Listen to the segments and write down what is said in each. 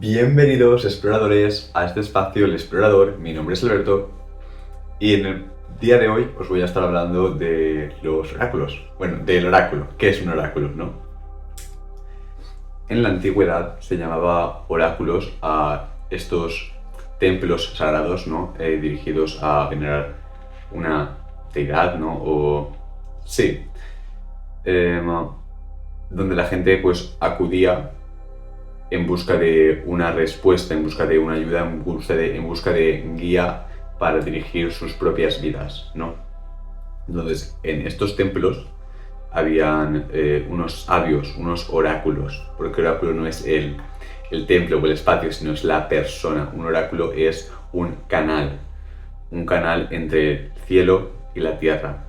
Bienvenidos exploradores a este espacio El Explorador. Mi nombre es Alberto y en el día de hoy os voy a estar hablando de los oráculos. Bueno, del oráculo. ¿Qué es un oráculo, no? En la antigüedad se llamaba oráculos a estos templos sagrados, ¿no? Dirigidos a venerar una deidad, ¿no? Sí. Donde la gente pues acudía en busca de una respuesta, en busca de una ayuda, en busca de guía para dirigir sus propias vidas, ¿no? Entonces, en estos templos habían unos sabios, unos oráculos, porque oráculo no es el templo o el espacio, sino es la persona. Un oráculo es un canal entre el cielo y la tierra.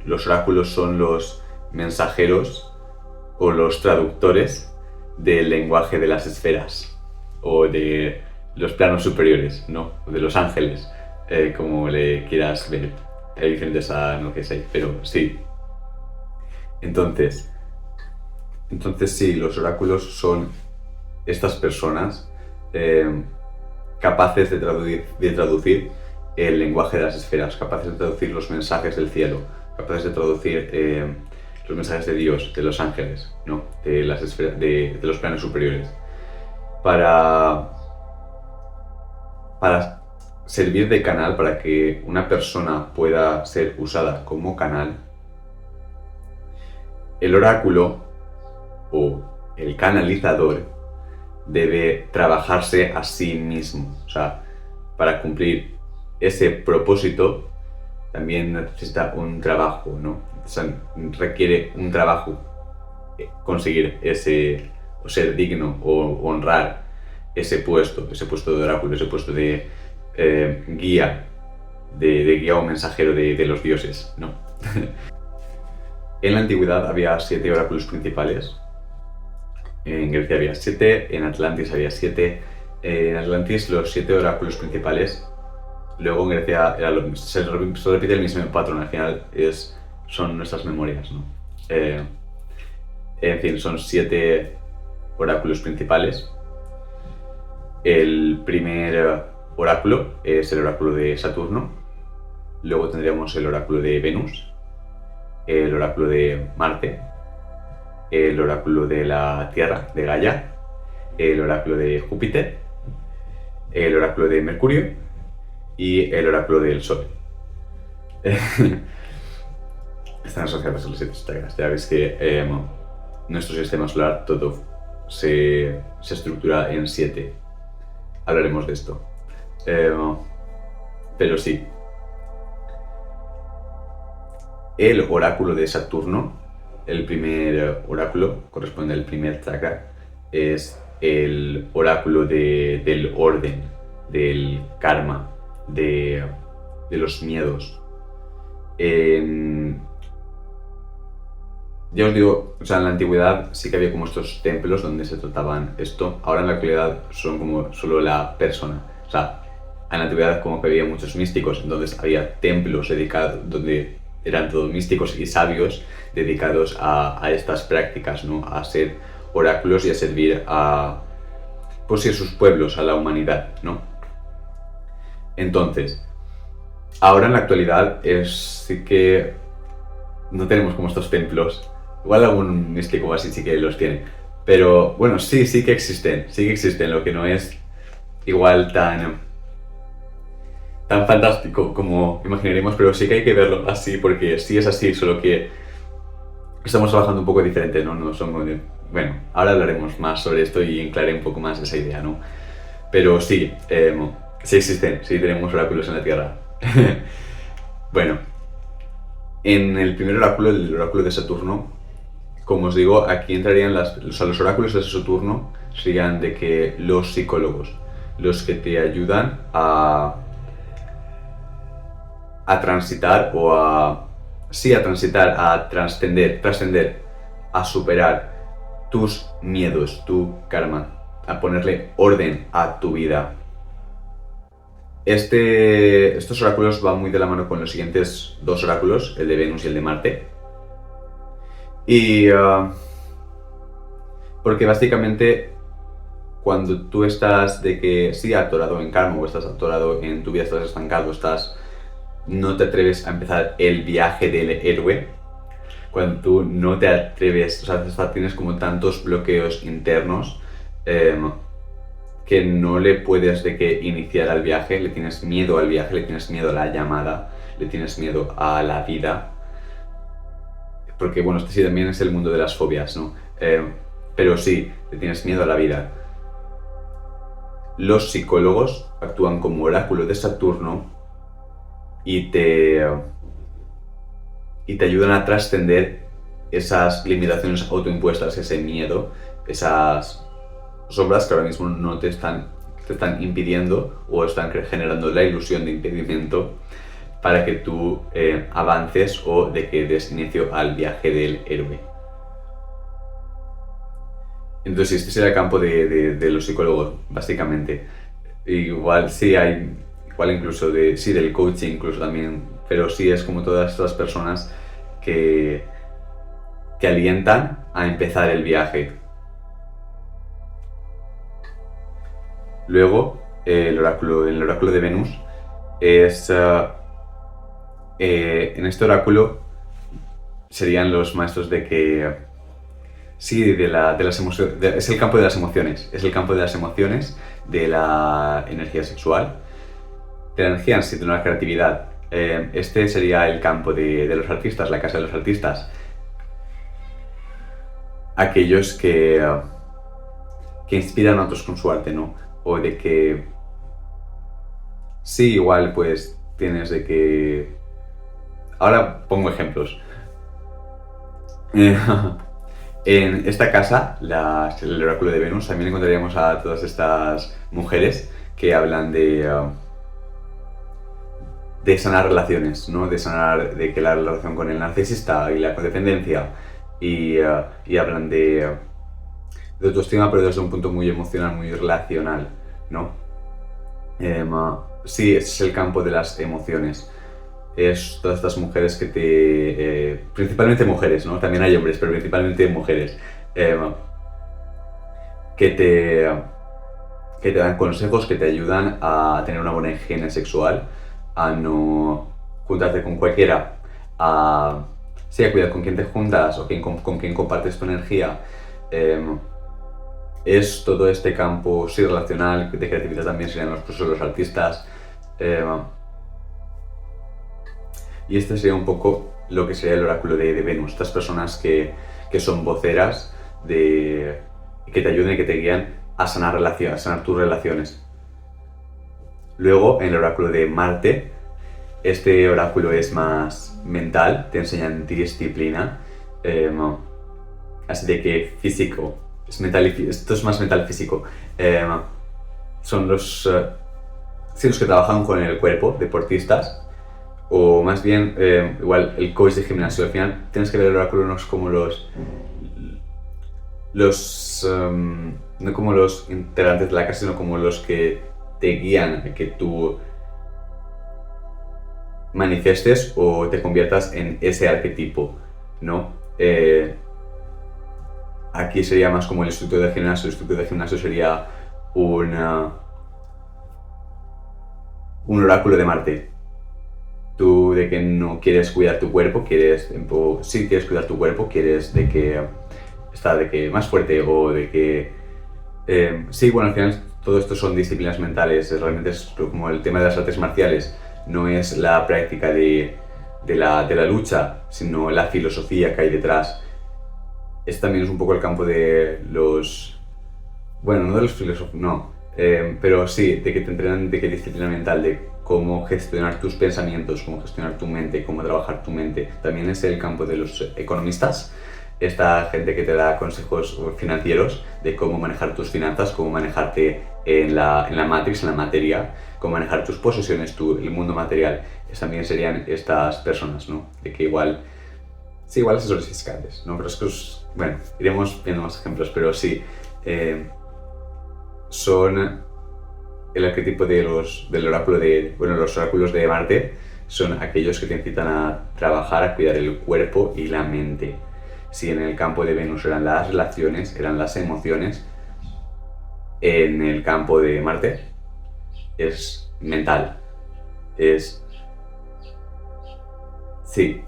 Los oráculos son los mensajeros o los traductores del lenguaje de las esferas o de los planos superiores, ¿no? O de los ángeles, como le quieras ver. Hay diferentes a no que sé, pero sí. Entonces sí, los oráculos son estas personas capaces de traducir el lenguaje de las esferas, capaces de traducir los mensajes del cielo, capaces de traducir los mensajes de Dios, de los ángeles, ¿no? De las esferas, de los planos superiores, para servir de canal, para que una persona pueda ser usada como canal. El oráculo o el canalizador debe trabajarse a sí mismo. O sea, para cumplir ese propósito también necesita un trabajo, ¿no? O sea, requiere un trabajo conseguir ese, o ser digno o honrar ese puesto de oráculo, ese puesto de guía, de guía o mensajero de los dioses, ¿no? En la antigüedad había 7 oráculos principales. En Grecia había 7, en Atlantis había 7. En Atlantis los 7 oráculos principales. Luego en Grecia se repite el mismo patrón, al final son nuestras memorias, ¿no? En fin, son 7 oráculos principales. El primer oráculo es el oráculo de Saturno. Luego tendríamos el oráculo de Venus, el oráculo de Marte, el oráculo de la Tierra, de Gaia, el oráculo de Júpiter, el oráculo de Mercurio y el oráculo del Sol. Están asociados a los 7 estrellas. Ya ves que nuestro sistema solar todo se estructura en 7. Hablaremos de esto. Pero sí. El oráculo de Saturno, el primer oráculo, corresponde al primer chakra, es el oráculo del orden, del karma, de los miedos. Ya os digo, o sea, en la antigüedad sí que había como estos templos donde se trataban esto. Ahora en la actualidad son como solo la persona. O sea, en la antigüedad como que había muchos místicos, entonces había templos dedicados donde eran todos místicos y sabios dedicados a estas prácticas, ¿no? A ser oráculos y a servir a, pues sí, a sus pueblos, a la humanidad, ¿no? Entonces, ahora en la actualidad sí que no tenemos como estos templos. Igual algún místico así sí que los tiene. Pero bueno, sí que existen, lo que no es igual tan fantástico como imaginaremos, pero sí que hay que verlo así, porque sí es así, solo que estamos trabajando un poco diferente, ¿no? No somos bueno, ahora hablaremos más sobre esto y aclararé un poco más esa idea, ¿no? Pero sí existen, sí tenemos oráculos en la Tierra. Bueno, en el primer oráculo, el oráculo de Saturno, como os digo, aquí entrarían los oráculos de Saturno serían de que los psicólogos, los que te ayudan a transitar o a transitar, a trascender, a superar tus miedos, tu karma, a ponerle orden a tu vida. Estos oráculos van muy de la mano con los siguientes 2 oráculos, el de Venus y el de Marte. Y porque básicamente cuando tú estás de que sí atorado en karma o estás atorado en tu vida, estás estancado, no te atreves a empezar el viaje del héroe, cuando tú no te atreves, o sea, tienes como tantos bloqueos internos que no le puedes de que iniciar al viaje, le tienes miedo al viaje, le tienes miedo a la llamada, le tienes miedo a la vida, porque bueno, este sí también es el mundo de las fobias, ¿no? Pero sí, le tienes miedo a la vida. Los psicólogos actúan como oráculo de Saturno y te ayudan a trascender esas limitaciones autoimpuestas, ese miedo, esas sombras que ahora mismo no te están impidiendo o están generando la ilusión de impedimento para que tú avances o de que des inicio al viaje del héroe. Entonces este sería el campo de los psicólogos, básicamente. Igual sí hay, igual incluso del coaching incluso también, pero sí es como todas estas personas que alientan a empezar el viaje. Luego, el oráculo de Venus es... en este oráculo serían los maestros de que... Sí, de las emociones, es el campo de las emociones, es el campo de las emociones, de la energía sexual, de la energía en sí, de la creatividad. Este sería el campo de los artistas, la casa de los artistas. Aquellos que inspiran a otros con su arte, ¿no? O de que... Sí, igual pues tienes de que... Ahora pongo ejemplos. En esta casa, el oráculo de Venus, también encontraríamos a todas estas mujeres que hablan de sanar relaciones, ¿no? De que la relación con el narcisista y la codependencia y hablan de autoestima, pero desde un punto muy emocional, muy relacional, ¿no? Sí, ese es el campo de las emociones. Es todas estas mujeres que principalmente mujeres, ¿no? También hay hombres, pero principalmente mujeres. Que te dan consejos, que te ayudan a tener una buena higiene sexual, a no juntarte con cualquiera, a cuidar con quién te juntas o con quién compartes tu energía. Es todo este campo sí relacional, de creatividad también serían los artistas. Y este sería un poco lo que sería el oráculo de Venus, estas personas que son voceras que te ayuden y que te guían a sanar relaciones, a sanar tus relaciones. Luego, en el oráculo de Marte, este oráculo es más mental, te enseñan disciplina, así de que físico, esto es más mental físico. Son los que trabajan con el cuerpo, deportistas, o más bien, igual, el coach de gimnasio. Al final tienes que ver el oráculo no es como no como los integrantes de la casa, sino como los que te guían a que tú manifestes o te conviertas en ese arquetipo, ¿no? Aquí sería más como el instructor de gimnasio. El instructor de gimnasio sería un oráculo de Marte. Tú de que no quieres cuidar tu cuerpo, sí quieres cuidar tu cuerpo, quieres de que está de que más fuerte o de que... sí, bueno, al final todo esto son disciplinas mentales, realmente es como el tema de las artes marciales, no es la práctica de la lucha, sino la filosofía que hay detrás. También es un poco el campo de los... Bueno, no de los filósofos, no, pero sí, de que te entrenan de que disciplina mental, de cómo gestionar tus pensamientos, cómo gestionar tu mente, cómo trabajar tu mente. También es el campo de los economistas, esta gente que te da consejos financieros de cómo manejar tus finanzas, cómo manejarte en la matrix, en la materia, cómo manejar tus posesiones, el mundo material. También serían estas personas, ¿no? De que igual asesores fiscales, ¿no? Pero es que bueno, iremos viendo más ejemplos, pero sí, son el arquetipo del oráculo los oráculos de Marte son aquellos que te incitan a trabajar, a cuidar el cuerpo y la mente. Si en el campo de Venus eran las relaciones, eran las emociones, en el campo de Marte es mental. Es... Sí,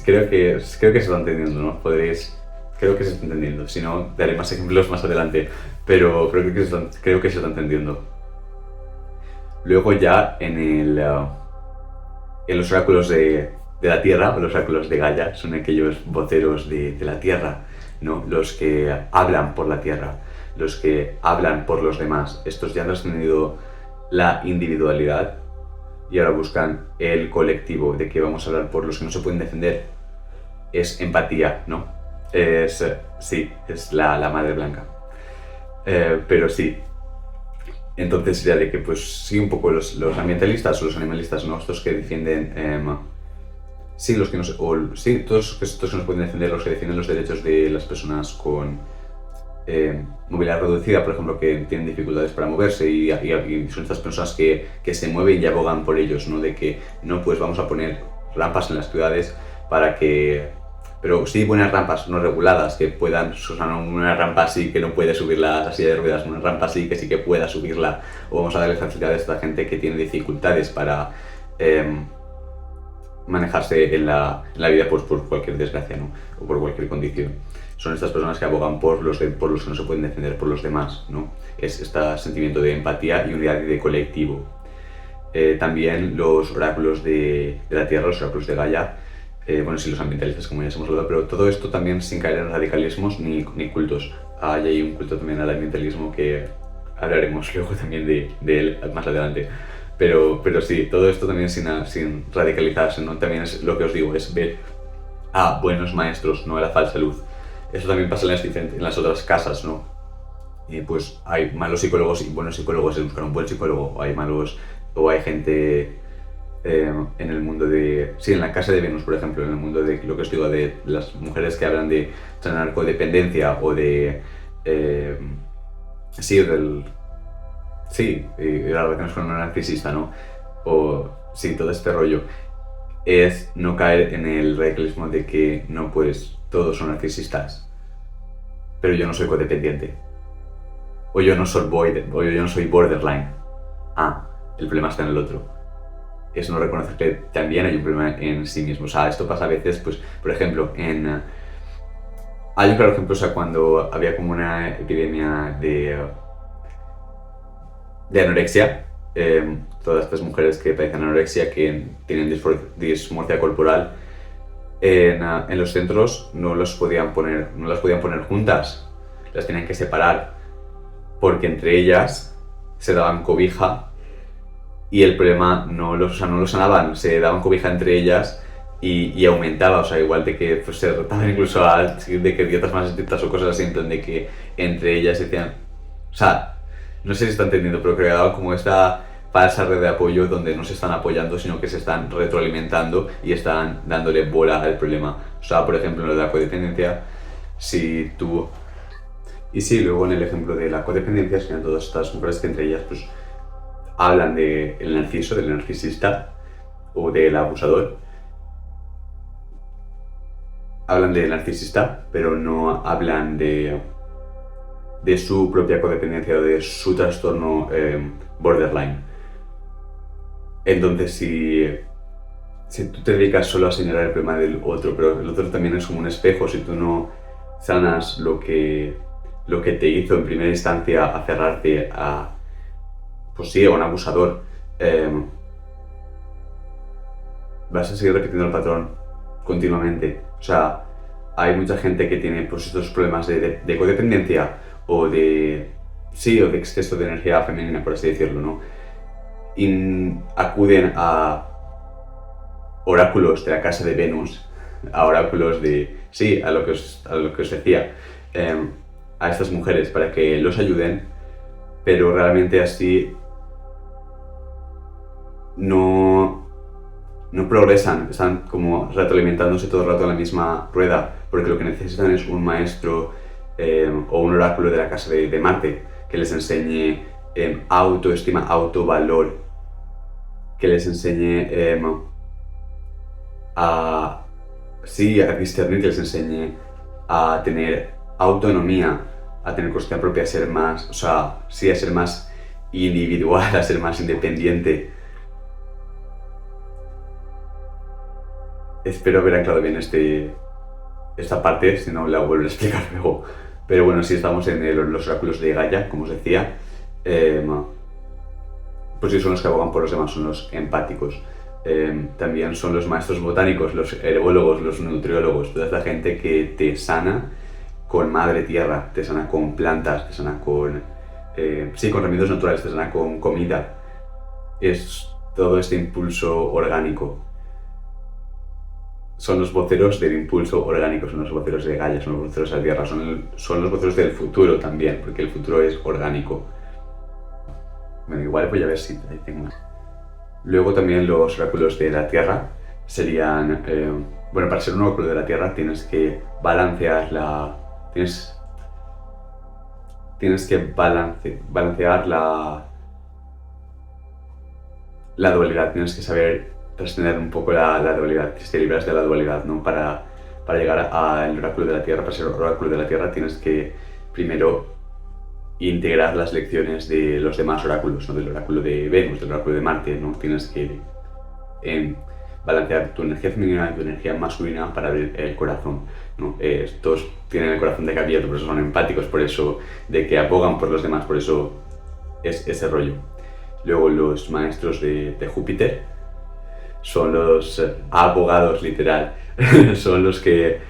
creo que se está entendiendo, ¿no? Creo que se está entendiendo. Si no, daré más ejemplos más adelante. Pero creo que se está entendiendo. Luego ya en los oráculos de la Tierra, o los oráculos de Gaia, son aquellos voceros de la Tierra, ¿no? Los que hablan por la Tierra, los que hablan por los demás. Estos ya no han tenido la individualidad y ahora buscan el colectivo, de que vamos a hablar por los que no se pueden defender. Es empatía, ¿no? Sí, es la madre blanca. Pero sí. Entonces sería de que, pues sí, un poco los ambientalistas o los animalistas, ¿no? Estos que defienden... sí, los que no sí, todos estos que nos pueden defender, los que defienden los derechos de las personas con movilidad reducida, por ejemplo, que tienen dificultades para moverse y son estas personas que se mueven y abogan por ellos, ¿no? De que no, pues vamos a poner rampas en las ciudades para que... Pero sí buenas rampas, no reguladas, que puedan, o sea, una rampa así que no puede subirla a silla de ruedas, una rampa así que sí que pueda subirla, o vamos a darle facilidades a la gente que tiene dificultades para manejarse en la vida pues, por cualquier desgracia, ¿no? O por cualquier condición. Son estas personas que abogan por los que no se pueden defender, por los demás, ¿no? Es este sentimiento de empatía y unidad y de colectivo. También los oráculos de la Tierra, los oráculos de Gaia, bueno, sí, los ambientalistas, como ya hemos hablado, pero todo esto también sin caer en radicalismos ni cultos. Hay un culto también al ambientalismo que hablaremos luego también de él más adelante. Pero sí, todo esto también sin radicalizarse, ¿no? También es lo que os digo, es ver a buenos maestros, no a la falsa luz. Eso también pasa en las otras casas, ¿no? Y pues hay malos psicólogos y buenos psicólogos, es buscar un buen psicólogo, o hay malos, o hay gente en el mundo de... Sí, en la casa de Venus, por ejemplo, en el mundo de lo que os digo, de las mujeres que hablan de narcodependencia o de... sí, del... Sí, la relación con un narcisista, ¿no? O sí, todo este rollo. Es no caer en el radicalismo de que no, pues todos son narcisistas, pero yo no soy codependiente. O yo no soy borderline. Ah, el problema está en el otro. Es no reconocer que también hay un problema en sí mismo. O sea, esto pasa a veces, pues, por ejemplo, hay un claro ejemplo, o sea, cuando había como una epidemia de anorexia, todas estas mujeres que padecen anorexia, que tienen dismorfia corporal, en los centros no las podían poner juntas, las tenían que separar, porque entre ellas se daban cobija y el problema no lo sanaban, se daban cobija entre ellas y aumentaba, o sea, igual de que pues, se retaban incluso de que dietas más estrictas o cosas así, en plan de que entre ellas decían, o sea, no sé si está entendiendo, pero creo que daba como esta falsa red de apoyo donde no se están apoyando, sino que se están retroalimentando y están dándole bola al problema. O sea, por ejemplo, en lo de la codependencia, si tú... Y sí, luego en el ejemplo de la codependencia, serían todas estas mujeres que entre ellas pues hablan del narciso, del narcisista o del abusador. Hablan del narcisista, pero no hablan de su propia codependencia o de su trastorno borderline. Entonces, si tú te dedicas solo a señalar el problema del otro, pero el otro también es como un espejo, si tú no sanas lo que te hizo en primera instancia aferrarte a, pues sí, a un abusador, vas a seguir repitiendo el patrón continuamente. O sea, hay mucha gente que tiene pues estos problemas de codependencia o de exceso de energía femenina, por así decirlo, ¿no? Y acuden a oráculos de la casa de Venus, a oráculos a lo que os decía, a estas mujeres para que los ayuden, pero realmente así no progresan, están como retroalimentándose todo el rato en la misma rueda, porque lo que necesitan es un maestro o un oráculo de la casa de Marte que les enseñe autoestima, autovalor, que les enseñe a discernir, que les enseñe a tener autonomía, a tener conciencia propia, a ser más, o sea, sí, a ser más individual, a ser más independiente. Espero haber anclado bien esta parte, si no la vuelvo a explicar luego. Pero bueno, sí, estamos en los oráculos de Gaia, como os decía. Pues sí, son los que abogan por los demás, son los empáticos. También son los maestros botánicos, los herbólogos, los nutriólogos, toda esta gente que te sana con madre tierra, te sana con plantas, te sana con, sí, con remedios naturales, te sana con comida. Es todo este impulso orgánico. Son los voceros del impulso orgánico, son los voceros de Gaia, son los voceros de la tierra, son los voceros del futuro también, porque el futuro es orgánico. Bueno, igual voy a ver si tengo más. Luego también los oráculos de la tierra serían, bueno, para ser un oráculo de la tierra tienes que balancear tienes que balancear la dualidad, tienes que saber trascender un poco la dualidad, que te libras de la dualidad, ¿no? Para llegar al oráculo de la tierra, para ser oráculo de la tierra tienes que primero integrar las lecciones de los demás oráculos, ¿no? Del oráculo de Venus, del oráculo de Marte, ¿no? Tienes que balancear tu energía femenina y tu energía masculina para abrir el corazón, ¿no? Estos tienen el corazón de abierto, por eso son empáticos, por eso de que abogan por los demás, por eso es ese rollo. Luego los maestros de Júpiter son los abogados, literal, son los que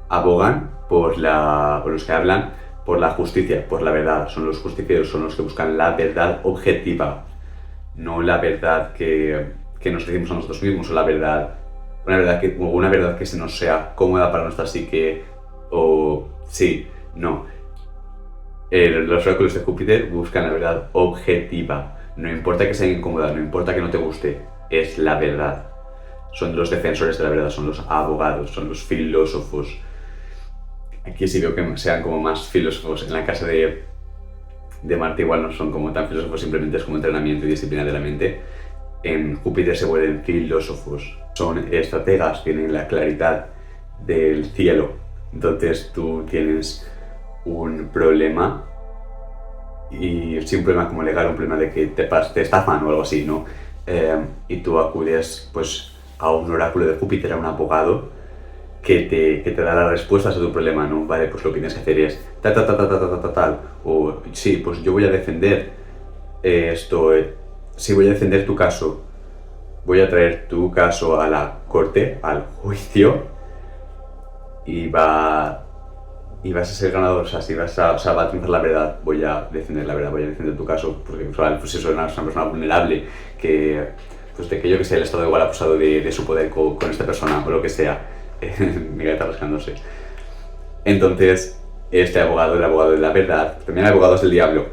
abogan por los que hablan por la justicia, por la verdad. Son los justicieros, son los que buscan la verdad objetiva, no la verdad que nos decimos a nosotros mismos, o una verdad que se nos sea cómoda para nuestra psique, o sí, no. Los oráculos de Júpiter buscan la verdad objetiva. No importa que sea incómoda, no importa que no te guste, es la verdad. Son los defensores de la verdad, son los abogados, son los filósofos. Aquí sí veo que sean como más filósofos. En la casa de Marte igual no son como tan filósofos, simplemente es como entrenamiento y disciplina de la mente. En Júpiter se vuelven filósofos. Son estrategas, tienen la claridad del cielo. Entonces tú tienes un problema, y sí, un problema como legal, un problema de que te estafan o algo así, ¿no? Y tú acudes pues a un oráculo de Júpiter, a un abogado que te da las respuestas a tu problema, ¿no? Vale, pues lo que tienes que hacer es tal, o sí, pues yo voy a defender esto, sí, voy a defender tu caso, voy a traer tu caso a la corte, al juicio, y vas a ser ganador, o sea, si va a triunfar la verdad, voy a defender la verdad, voy a defender tu caso, porque pues eso es una persona vulnerable, que, pues de que yo que sé, el Estado igual ha abusado de su poder con esta persona, o lo que sea, mi gata rascándose. Entonces, este abogado, el abogado de la verdad, también hay abogados del diablo,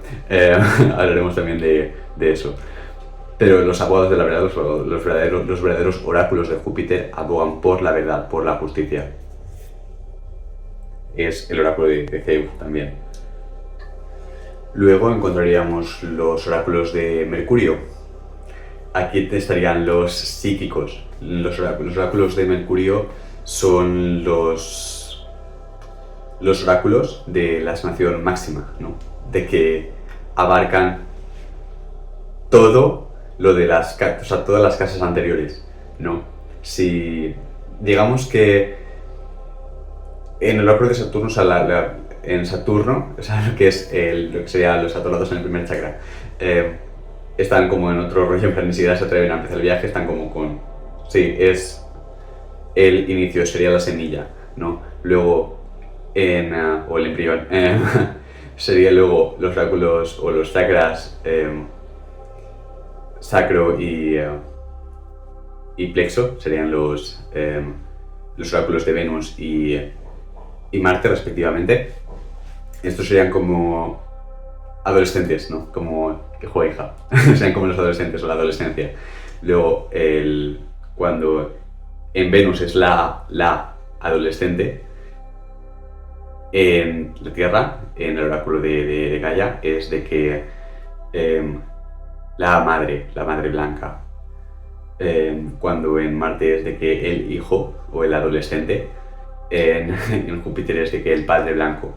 hablaremos también de eso. Pero los abogados de la verdad, los verdaderos oráculos de Júpiter abogan por la verdad, por la justicia. Es el oráculo de Zeus también. Luego encontraríamos los oráculos de Mercurio. Aquí estarían los psíquicos. Los oráculos de Mercurio son los oráculos de la sanación máxima, ¿no? De que abarcan todo lo de todas las casas anteriores, ¿no? Si digamos que en el oráculo de Saturno, o sea, en Saturno, o sea, lo que serían los atolados en el primer chakra, están como en otro rollo, en plan, ni siquiera se atreven a empezar el viaje, están como con... Sí, es el inicio, sería la semilla, ¿no? Luego, o el embrión, sería luego los oráculos o los chakras sacro y plexo, serían los oráculos de Venus y Marte, respectivamente. Estos serían como adolescentes, ¿no? Como que juega hija. Serían como los adolescentes o la adolescencia. Luego, cuando en Venus es la adolescente, en la Tierra, en el oráculo de Gaia, es de que la madre blanca. Cuando en Marte es de que el hijo o el adolescente, en Júpiter es de que el padre blanco,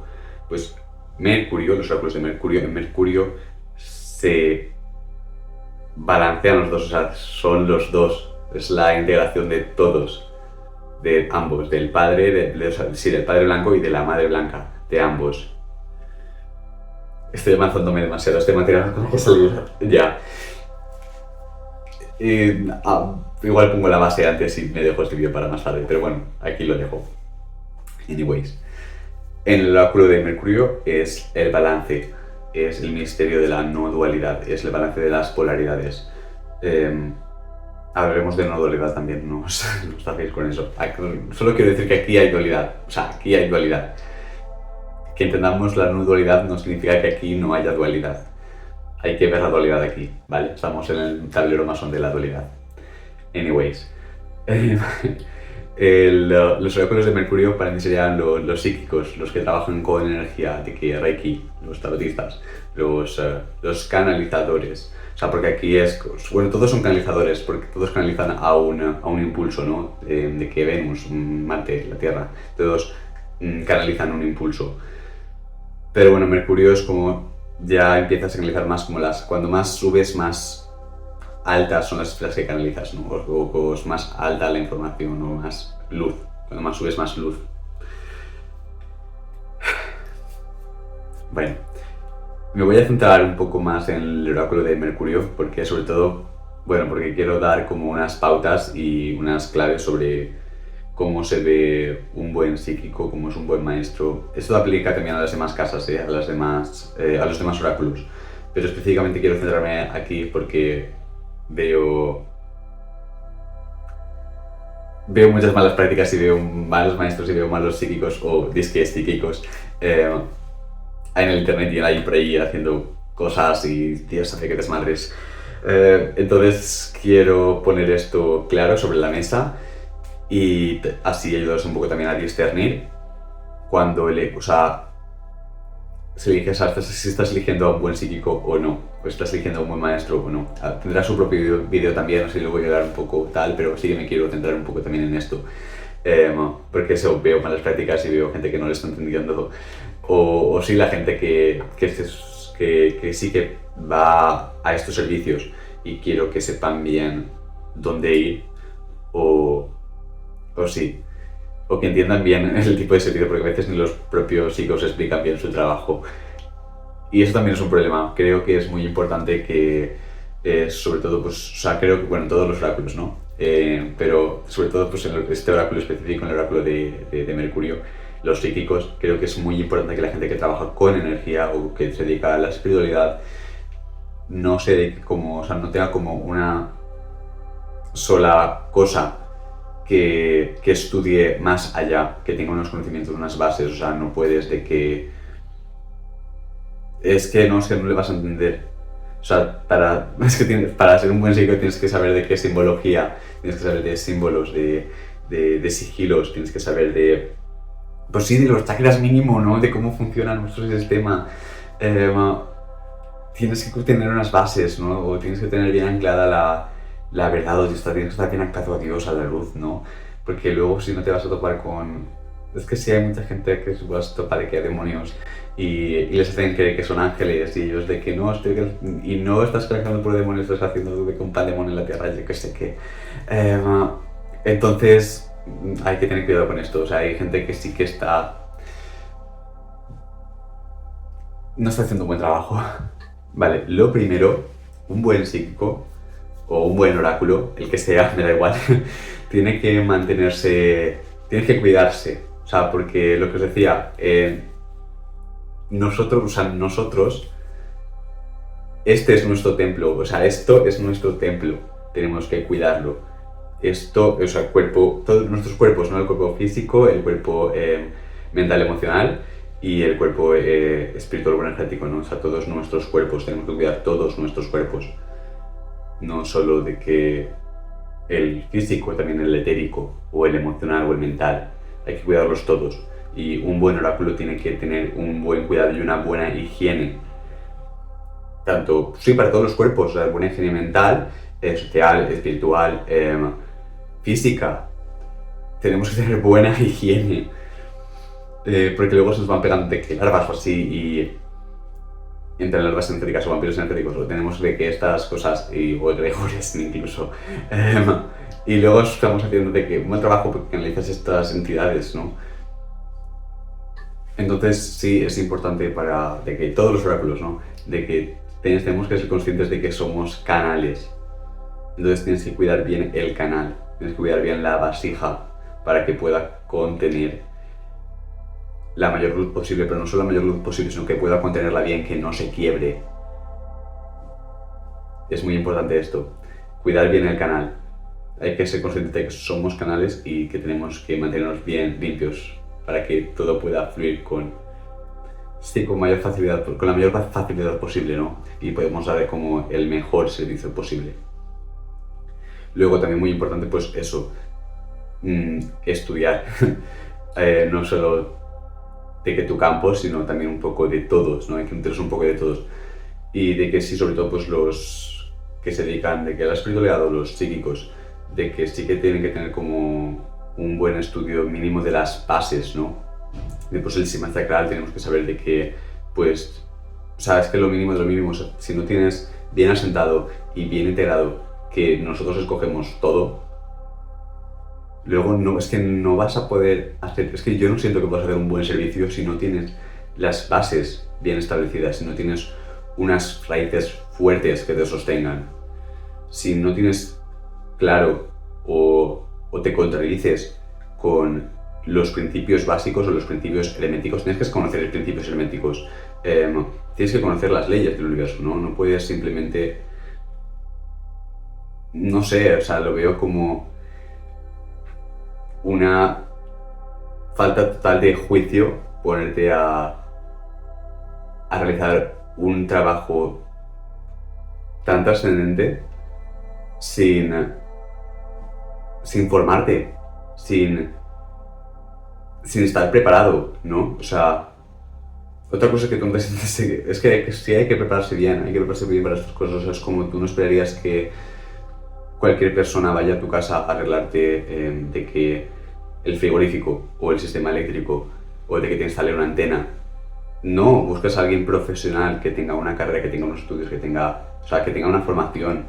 pues Mercurio, los oráculos de Mercurio, en Mercurio se balancean los dos, o sea, son los dos, es la integración de todos, de ambos, del padre, del padre blanco y de la madre blanca, de ambos. Estoy avanzándome demasiado, este material con que salir ya. Igual pongo la base antes y me dejo este vídeo para más tarde, pero bueno, aquí lo dejo. Anyways, en el oráculo de Mercurio es el balance, es el misterio de la no dualidad, es el balance de las polaridades. Hablaremos de no dualidad también, no os hacéis con eso. Solo quiero decir que aquí hay dualidad, o sea, aquí hay dualidad. Que entendamos la no dualidad no significa que aquí no haya dualidad. Hay que ver la dualidad aquí, ¿vale? Estamos en el tablero masón de la dualidad. Anyways. Los oráculos de Mercurio para mí serían los psíquicos, los que trabajan con energía, de que Reiki, los tarotistas, los canalizadores. O sea, porque aquí es... Bueno, todos son canalizadores, porque todos canalizan a un impulso, ¿no? De que Venus, Marte, la Tierra, todos canalizan un impulso. Pero bueno, Mercurio es como... Ya empiezas a canalizar más como cuando más subes, más altas son las esferas que canalizas, ¿no? O es más alta la información, o más luz. Cuando más subes, más luz. Bueno, me voy a centrar un poco más en el oráculo de Mercurio, porque sobre todo, bueno, porque quiero dar como unas pautas y unas claves sobre cómo se ve un buen psíquico, cómo es un buen maestro. Esto aplica también a las demás casas, a los demás oráculos. Pero específicamente quiero centrarme aquí porque veo muchas malas prácticas y veo malos maestros y veo malos psíquicos o disques psíquicos en el internet y ahí por ahí haciendo cosas y Dios sabe qué desmadres. Entonces quiero poner esto claro sobre la mesa y así ayudaros un poco también a discernir cuando si estás eligiendo a un buen psíquico o no, o estás eligiendo a un buen maestro o no. Tendrá su propio vídeo también, así lo voy a dar un poco tal, pero sí que me quiero centrar un poco también en esto. Porque eso, veo malas prácticas y veo gente que no le está entendiendo, o sí la gente que sí que va a estos servicios y quiero que sepan bien dónde ir, o sí, o que entiendan bien el tipo de servicio, porque a veces ni los propios psicos explican bien su trabajo. Y eso también es un problema. Creo que es muy importante que, sobre todo, pues, o sea, creo que, bueno, en todos los oráculos, ¿no? Pero sobre todo, pues, en este oráculo específico, en el oráculo de Mercurio, los psíquicos, creo que es muy importante que la gente que trabaja con energía o que se dedica a la espiritualidad no se dedique como, o sea, no tenga como una sola cosa que estudie más allá, que tenga unos conocimientos, unas bases. O sea, no puedes de que... Es que no le vas a entender. O sea, para ser un buen psíquico tienes que saber de qué simbología, tienes que saber de símbolos, de sigilos, tienes que saber de... Pues sí, de los chakras mínimo, ¿no? De cómo funciona nuestro sistema. Tienes que tener unas bases, ¿no? O tienes que tener bien anclada la verdad, o tienes que estar bien anclado a Dios, a la luz, ¿no? Porque luego si no te vas a topar con... Es que sí hay mucha gente que se vas a topar de que hay demonios y les hacen creer que son ángeles y ellos de que no, y no estás creando por demonios, estás haciendo de que un pan demonio en la tierra, yo que sé qué. Entonces hay que tener cuidado con esto. O sea, hay gente que sí que no está haciendo un buen trabajo. Vale, lo primero, un buen psíquico o un buen oráculo, el que sea, me da igual, tiene que mantenerse, tiene que cuidarse. O sea, porque lo que os decía, nosotros, este es nuestro templo, o sea, esto es nuestro templo, tenemos que cuidarlo. Esto, o sea, el cuerpo, todos nuestros cuerpos, ¿no? El cuerpo físico, el cuerpo mental, emocional y el cuerpo espiritual o energético, ¿no? O sea, todos nuestros cuerpos, tenemos que cuidar todos nuestros cuerpos. No solo de que el físico, también el etérico, o el emocional o el mental. Hay que cuidarlos todos. Y un buen oráculo tiene que tener un buen cuidado y una buena higiene. Tanto, sí, para todos los cuerpos, o sea, buena higiene mental, social, espiritual, física. Tenemos que tener buena higiene. porque luego se nos van pegando de que larvas o así y entre larvas energéticas o vampiros energéticos, o tenemos de que estas cosas, o egregores incluso, y luego estamos haciendo de que un buen trabajo porque analizas estas entidades, ¿no? Entonces sí es importante para de que todos los oráculos, ¿no? De que tenemos que ser conscientes de que somos canales. Entonces tienes que cuidar bien el canal, tienes que cuidar bien la vasija para que pueda contener la mayor luz posible, pero no solo la mayor luz posible, sino que pueda contenerla bien, que no se quiebre. Es muy importante esto, cuidar bien el canal. Hay que ser conscientes de que somos canales y que tenemos que mantenernos bien limpios para que todo pueda fluir con mayor facilidad, con la mayor facilidad posible, ¿no? Y podemos dar como el mejor servicio posible. Luego también muy importante, pues eso, estudiar, no solo de que tu campo, sino también un poco de todos, ¿no? Hay que meterse un poco de todos. Y de que sí, sobre todo, pues los que se dedican, de que al espiritualidad o los psíquicos, de que sí que tienen que tener como un buen estudio mínimo de las bases, ¿no? Después el sistema sacral tenemos que saber de que, pues, sabes que lo mínimo de lo mínimo, si no tienes bien asentado y bien integrado que nosotros escogemos todo, luego no, es que no vas a poder hacer, es que yo no siento que puedas hacer un buen servicio si no tienes las bases bien establecidas, si no tienes unas raíces fuertes que te sostengan, si no tienes claro o te contradices con los principios básicos o los principios elementicos, tienes que conocer los principios elementicos, tienes que conocer las leyes del universo, ¿no? No puedes simplemente, no sé, o sea, lo veo como una falta total de juicio ponerte a realizar un trabajo tan trascendente sin formarte, sin estar preparado, ¿no? O sea, otra cosa que tú no te sientes, es que sí hay que prepararse bien para estas cosas. O sea, es como tú no esperarías que cualquier persona vaya a tu casa a arreglarte de que el frigorífico o el sistema eléctrico o de que te instale una antena. No, buscas a alguien profesional que tenga una carrera, que tenga unos estudios, que tenga una formación.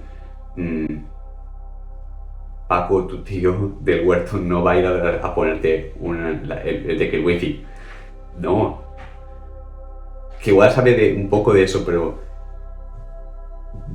Paco, tu tío del huerto, no va a ir a ponerte el de que el wifi. No. Que igual sabe un poco de eso, pero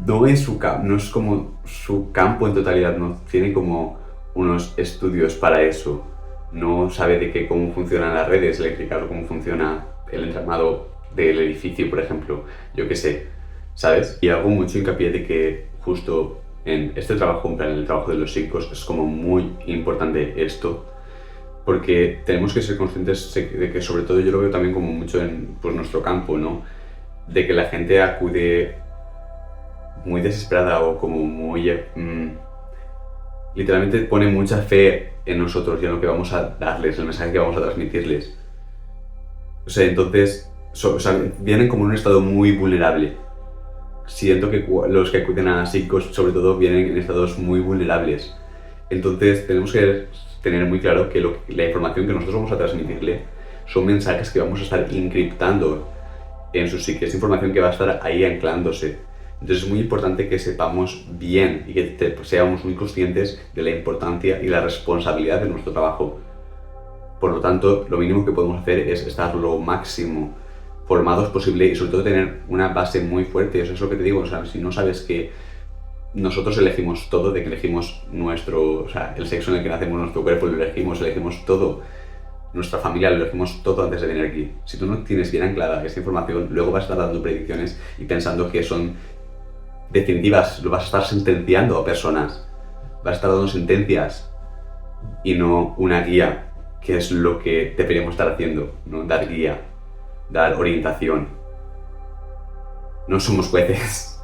no es no es como su campo en totalidad, no tiene como unos estudios para eso. No sabe cómo funcionan las redes eléctricas o cómo funciona el entramado del edificio, por ejemplo. Yo qué sé, ¿sabes? Y hago mucho hincapié de que justo en este trabajo, en el trabajo de los psíquicos, es como muy importante esto, porque tenemos que ser conscientes de que, sobre todo yo lo veo también como mucho en pues, nuestro campo, ¿no? De que la gente acude muy desesperada o como muy... literalmente pone mucha fe en nosotros y en lo que vamos a darles, el mensaje que vamos a transmitirles. O sea, entonces, vienen como en un estado muy vulnerable. Siento que los que acuden a psíquicos, sobre todo, vienen en estados muy vulnerables. Entonces, tenemos que tener muy claro que la información que nosotros vamos a transmitirle son mensajes que vamos a estar encriptando en su psique. Es información que va a estar ahí anclándose. Entonces, es muy importante que sepamos bien y que seamos muy conscientes de la importancia y la responsabilidad de nuestro trabajo. Por lo tanto, lo mínimo que podemos hacer es estar lo máximo formados posible y sobre todo tener una base muy fuerte. Eso es lo que te digo, o sea, si no sabes que nosotros elegimos todo, de que elegimos el sexo en el que nacemos, nuestro cuerpo lo elegimos todo, nuestra familia lo elegimos todo antes de venir aquí. Si tú no tienes bien anclada esta información, luego vas a estar dando predicciones y pensando que son definitivas, lo vas a estar sentenciando a personas, vas a estar dando sentencias y no una guía, que es lo que deberíamos estar haciendo, ¿no? Dar guía, dar orientación. No somos jueces.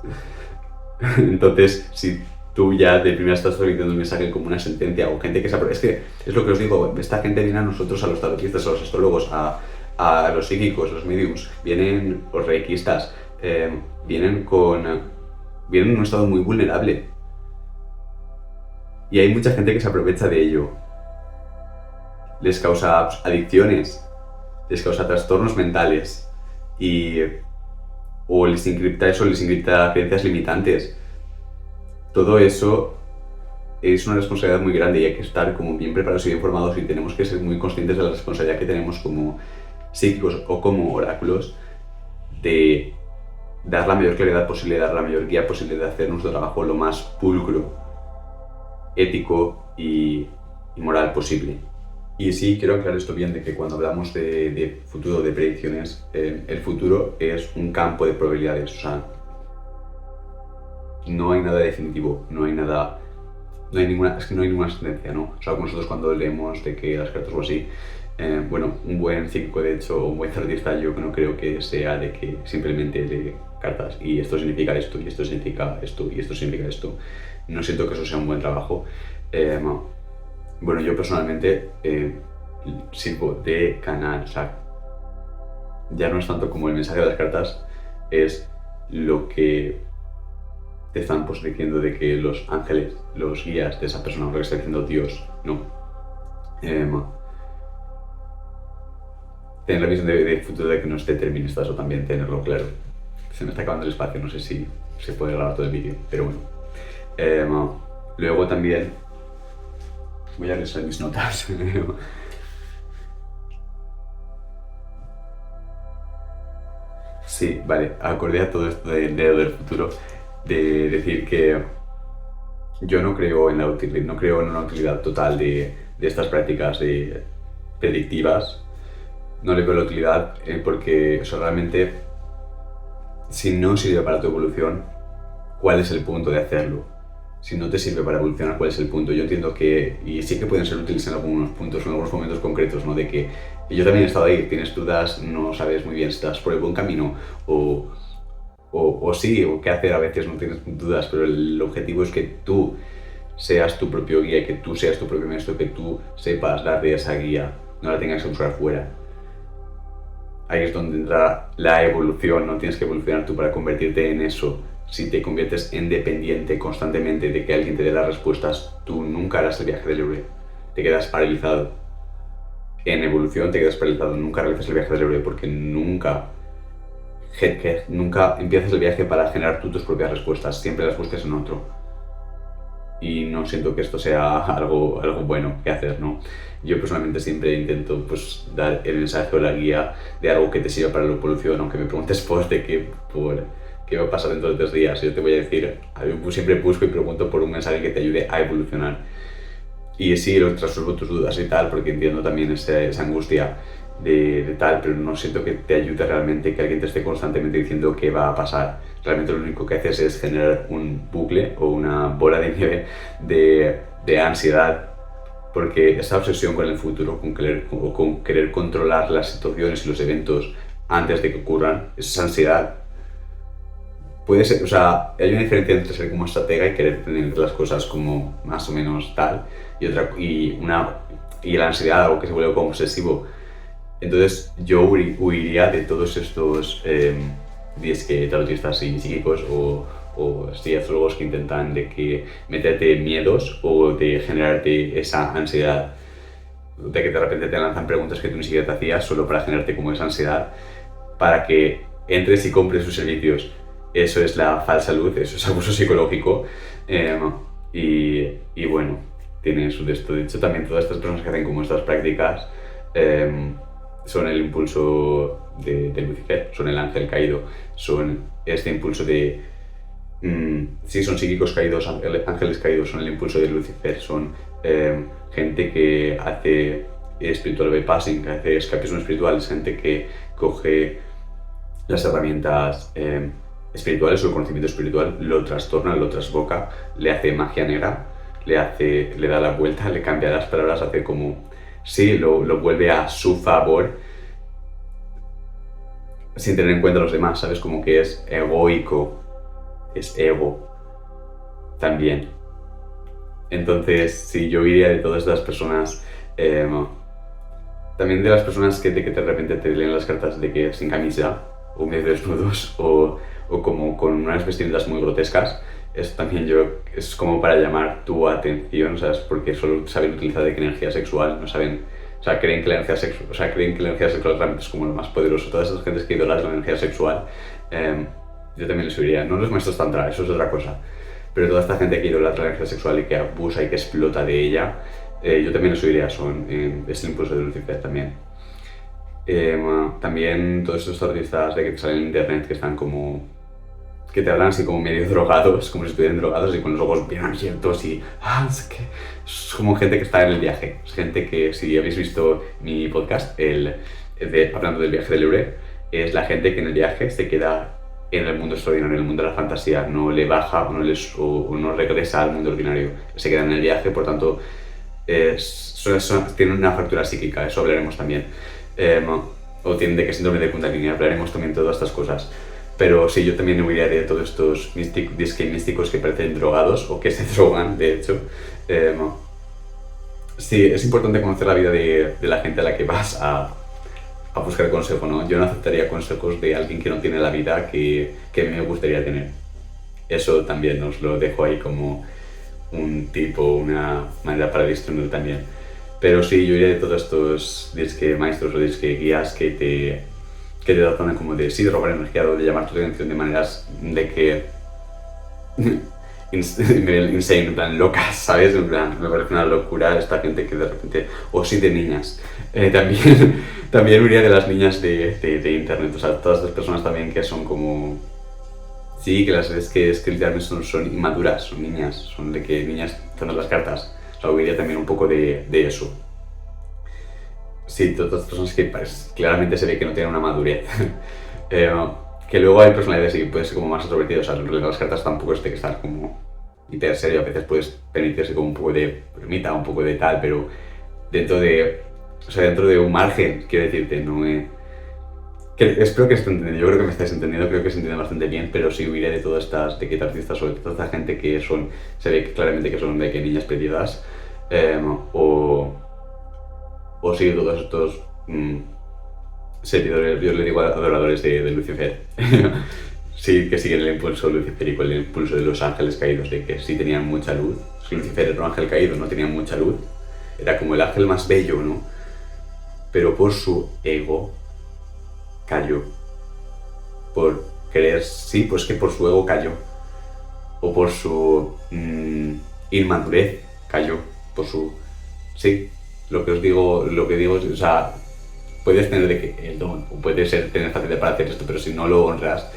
Entonces, si tú ya de primera estás transmitiendo un mensaje como una sentencia o gente que se aprovecha, es que es lo que os digo, esta gente viene a nosotros, a los tarotistas, a los astrólogos, a los psíquicos, los mediums, vienen los reikistas, vienen en un estado muy vulnerable. Y hay mucha gente que se aprovecha de ello. Les causa adicciones, les causa trastornos mentales y o les encripta eso, les encripta creencias limitantes. Todo eso es una responsabilidad muy grande y hay que estar como bien preparados y bien formados y tenemos que ser muy conscientes de la responsabilidad que tenemos como psíquicos o como oráculos de dar la mayor claridad posible, dar la mayor guía posible, de hacer nuestro trabajo lo más pulcro, ético y moral posible. Y sí, quiero aclarar esto bien, de que cuando hablamos de futuro, de predicciones, el futuro es un campo de probabilidades, o sea, no hay nada definitivo, no hay ninguna sentencia, ¿no? O sea, como nosotros cuando leemos de que las cartas o así, bueno, un buen psíquico, de hecho, o un buen tarotista, yo no creo que sea de que simplemente lee cartas y esto significa esto, y esto significa esto, y esto significa esto. No siento que eso sea un buen trabajo. Bueno, yo personalmente sirvo de canal, o sea, ya no es tanto como el mensaje de las cartas, es lo que te están pues diciendo de que los ángeles, los guías de esa persona, lo que está diciendo Dios, no. Tener la visión de futuro de que no es determinista, eso también tenerlo claro. Se me está acabando el espacio, no sé si se puede grabar todo el vídeo, pero bueno. Luego también voy a revisar mis notas. Sí, vale, acordé a todo esto del futuro, de decir que yo no creo en la utilidad, no creo en una utilidad total de estas prácticas predictivas. No le veo la utilidad porque eso realmente, si no sirve para tu evolución, ¿cuál es el punto de hacerlo? Si no te sirve para evolucionar, ¿cuál es el punto? Yo entiendo que, y sí que pueden ser útiles en algunos puntos, en algunos momentos concretos, ¿no? De que yo también he estado ahí, tienes dudas, no sabes muy bien si estás por el buen camino o sí, o qué hacer, a veces no tienes dudas, pero el objetivo es que tú seas tu propio guía, que tú seas tu propio maestro, que tú sepas dar de esa guía, no la tengas que buscar fuera. Ahí es donde entra la evolución, no tienes que evolucionar tú para convertirte en eso. Si te conviertes en dependiente constantemente de que alguien te dé las respuestas, tú nunca harás el viaje del héroe, te quedas paralizado. En evolución te quedas paralizado, nunca realizas el viaje del héroe porque nunca empiezas el viaje para generar tú tus propias respuestas, siempre las busques en otro. Y no siento que esto sea algo bueno que hacer, ¿no? Yo personalmente siempre intento pues dar el mensaje o la guía de algo que te sirva para la evolución, aunque me preguntes qué va a pasar dentro de 3 días. Yo te voy a decir, yo siempre busco y pregunto por un mensaje que te ayude a evolucionar. Y sí, resuelvo tus dudas y tal, porque entiendo también esa angustia de tal, pero no siento que te ayude realmente que alguien te esté constantemente diciendo qué va a pasar. Realmente lo único que haces es generar un bucle o una bola de nieve de ansiedad, porque esa obsesión con el futuro, con querer controlar las situaciones y los eventos antes de que ocurran, esa ansiedad. Puede ser, o sea, hay una diferencia entre ser como estratega y querer tener las cosas como más o menos tal, y la ansiedad, algo que se vuelve como obsesivo. Entonces yo huiría de todos estos tarotistas y psíquicos o astrólogos que intentan de que meterte miedos o de generarte esa ansiedad, de que de repente te lanzan preguntas que tú ni siquiera te hacías solo para generarte como esa ansiedad, para que entres y compres sus servicios. Eso es la falsa luz, eso es abuso psicológico y bueno, tiene su de esto. De hecho, también todas estas personas que hacen como estas prácticas son el impulso de Lucifer, son el ángel caído, son este impulso de... sí, son psíquicos caídos, ángeles caídos, son el impulso de Lucifer, son gente que hace spiritual bypassing, que hace escapismo espiritual, es gente que coge las herramientas espirituales o el conocimiento espiritual, lo trastorna, lo trasboca, le hace magia negra, le da la vuelta, le cambia las palabras, hace como... sí, lo vuelve a su favor sin tener en cuenta a los demás, ¿sabes? Como que es egoico, es ego también. Entonces, sí, yo iría de todas estas personas, también de las personas que de repente te leen las cartas de que sin camisa o medio desnudos o como con unas vestimentas muy grotescas. Esto también es como para llamar tu atención, ¿sabes? Porque solo saben utilizar de energía sexual, no saben sea, creen que la energía sexual, creen que la energía sexual realmente es como lo más poderoso. Todas esas gentes que idolatran la energía sexual, yo también les oiría. No los maestros tantra, eso es otra cosa. Pero toda esta gente que idolatra la energía sexual y que abusa y que explota de ella, yo también les oiría. Es el impulso de Lucifer también. También todos estos artistas de que te salen en internet que están como... que te hablan así como medio drogados, como si estuvieran drogados y con los ojos bien abiertos y... es que es como gente que está en el viaje. Es gente que, si habéis visto mi podcast, hablando del viaje del Eure, es la gente que en el viaje se queda en el mundo extraordinario, en el mundo de la fantasía, no le baja o no regresa al mundo ordinario. Se queda en el viaje, por tanto, tienen una fractura psíquica, eso hablaremos también. O tienen de que síndrome de Kundalini, hablaremos también de todas estas cosas. Pero sí, yo también huiría de todos estos místicos que parecen drogados o que se drogan, de hecho. Sí, es importante conocer la vida de la gente a la que vas a buscar consejo, ¿no? Yo no aceptaría consejos de alguien que no tiene la vida que a mí me gustaría tener. Eso también os lo dejo ahí como un tipo, una manera para discernir también. Pero sí, yo iría de todos estos maestros o guías que te tratan como de robar energía o de llamar tu atención de maneras de que insane, en plan locas, ¿sabes? En plan, me parece una locura esta gente que de repente... O sí, de niñas. También huiría de las niñas de internet, o sea, todas las personas también que son como... Sí, que las ves que literalmente son inmaduras, son niñas, son de que niñas dando las cartas. O sea, huiría también un poco de eso. Sí, todas las personas que claramente se ve que no tienen una madurez. Que luego hay personalidades que pueden ser como más extrovertidas, o sea, las cartas tampoco es de que estar como hiper serio, a veces puedes permitirse como un poco de ermita, un poco de tal, pero dentro de un margen, quiero decirte, no espero que esté entendiendo, yo creo que me estáis entendiendo, creo que se entiende bastante bien, pero sí huiré de todas estas artistas o de toda esta gente que se ve claramente que son de que niñas perdidas, o sí, todos estos seguidores, yo le digo adoradores de Lucifer. Sí, que siguen el impulso luciférico, el impulso de los ángeles caídos, de que sí tenían mucha luz. Si Lucifer era un ángel caído, no tenía mucha luz. Era como el ángel más bello, ¿no? Pero por su ego cayó. Por querer, sí, pues que por su ego cayó. O por su inmadurez cayó. Por su... Sí, lo que digo es, o sea, puedes tener el don, o puedes tener facilidad para hacer esto, pero si no lo honras,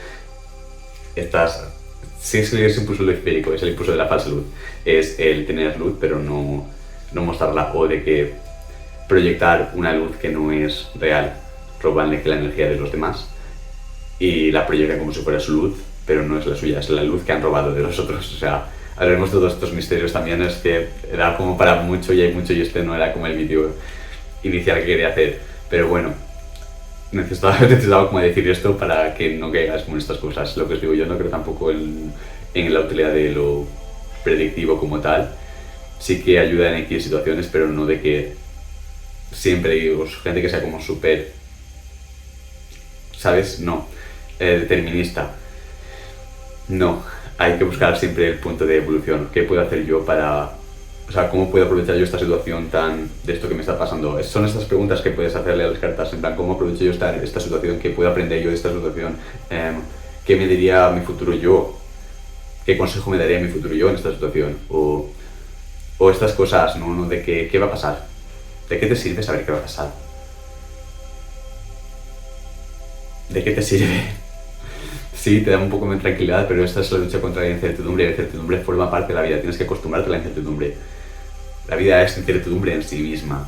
sí, es el impulso luciférico, es el impulso de la falsa luz, es el tener luz pero no mostrarla, o de que proyectar una luz que no es real, robarle la energía de los demás y la proyecta como si fuera su luz, pero no es la suya, es la luz que han robado de los otros. O sea, hablaremos de todos estos misterios también, es que era como para mucho y hay mucho, y este no era como el vídeo inicial que quería hacer, pero bueno, necesitaba como decir esto para que no caigas con estas cosas. Lo que os digo, yo no creo tampoco en la utilidad de lo predictivo como tal. Sí que ayuda en X situaciones, pero no de que siempre hay gente que sea como súper, ¿sabes? No, determinista. No, hay que buscar siempre el punto de evolución. ¿Qué puedo hacer yo para... O sea, ¿cómo puedo aprovechar yo esta situación de esto que me está pasando? Son estas preguntas que puedes hacerle a las cartas, en plan, ¿cómo aprovecho yo esta situación? ¿Qué puedo aprender yo de esta situación? ¿Qué me diría mi futuro yo? ¿Qué consejo me daría mi futuro yo en esta situación? O estas cosas, ¿no? De qué va a pasar. ¿De qué te sirve saber qué va a pasar? ¿De qué te sirve? Sí, te da un poco de tranquilidad, pero esta es la lucha contra la incertidumbre. La incertidumbre forma parte de la vida, tienes que acostumbrarte a la incertidumbre. La vida es incertidumbre en sí misma.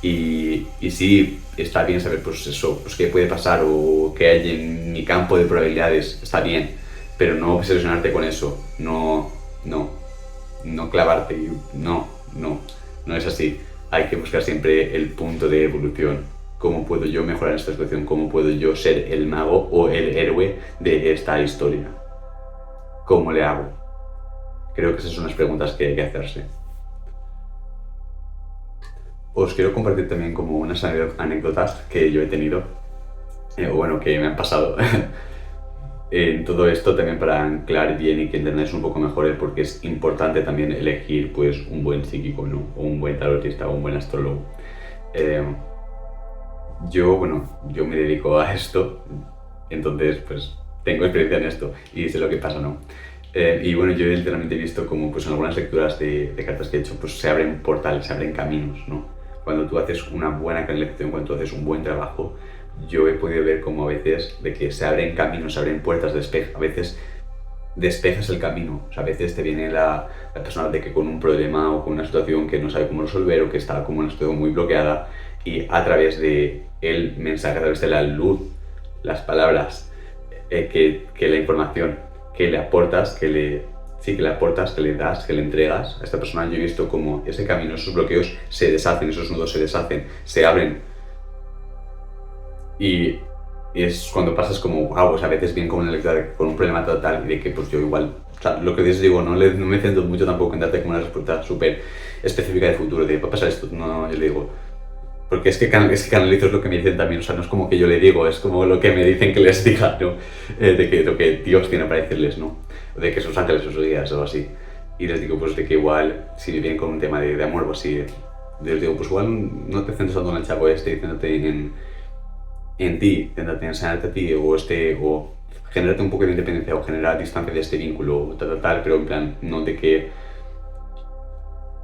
Y sí, está bien saber pues eso, pues qué puede pasar o qué hay en mi campo de probabilidades, está bien, pero no obsesionarte con eso, no clavarte, no es así. Hay que buscar siempre el punto de evolución. ¿Cómo puedo yo mejorar esta situación? ¿Cómo puedo yo ser el mago o el héroe de esta historia? ¿Cómo le hago? Creo que esas son las preguntas que hay que hacerse. Os quiero compartir también como unas anécdotas que yo he tenido, que me han pasado en todo esto, también para anclar bien y que entendáis un poco mejor el por qué es importante también elegir pues un buen psíquico, ¿no? O un buen tarotista o un buen astrólogo. Eh, yo me dedico a esto, entonces pues tengo experiencia en esto y sé lo que pasa, ¿no? Y bueno, yo literalmente he visto como pues en algunas lecturas de cartas que he hecho, pues se abren portales, se abren caminos, ¿no? Cuando tú haces una buena canalización, cuando tú haces un buen trabajo, yo he podido ver como a veces de que se abren caminos, se abren puertas, a veces despejas el camino. O sea, a veces te viene la persona de que con un problema o con una situación que no sabe cómo resolver o que está como en una situación muy bloqueada y a través de el mensaje, a través de la luz, las palabras, que la información que le aportas, sí, que le aportas, que le das, que le entregas a esta persona, yo he visto como ese camino, esos bloqueos se deshacen, esos nudos se deshacen, se abren y es cuando pasas como, wow, pues a veces bien como una lectura con un problema total y de que pues yo igual, o sea, lo que les digo, no me centro mucho tampoco en darte como una respuesta súper específica de futuro, de va a pasar esto, no, yo le digo, porque es que canalizo es lo que me dicen también, o sea, no es como que yo le digo, es como lo que me dicen que les diga, ¿no? De que lo que Dios tiene para decirles, ¿no? De que sus ángeles, sus guías o algo así. Y les digo, pues de que igual, si me vienen con un tema de amor o así, les digo, pues igual no te centres tanto en el chavo este, diciéndote en ti, intentarte enseñarte a ti o generarte un poco de independencia o generar distancia de este vínculo, tal, pero en plan, no de que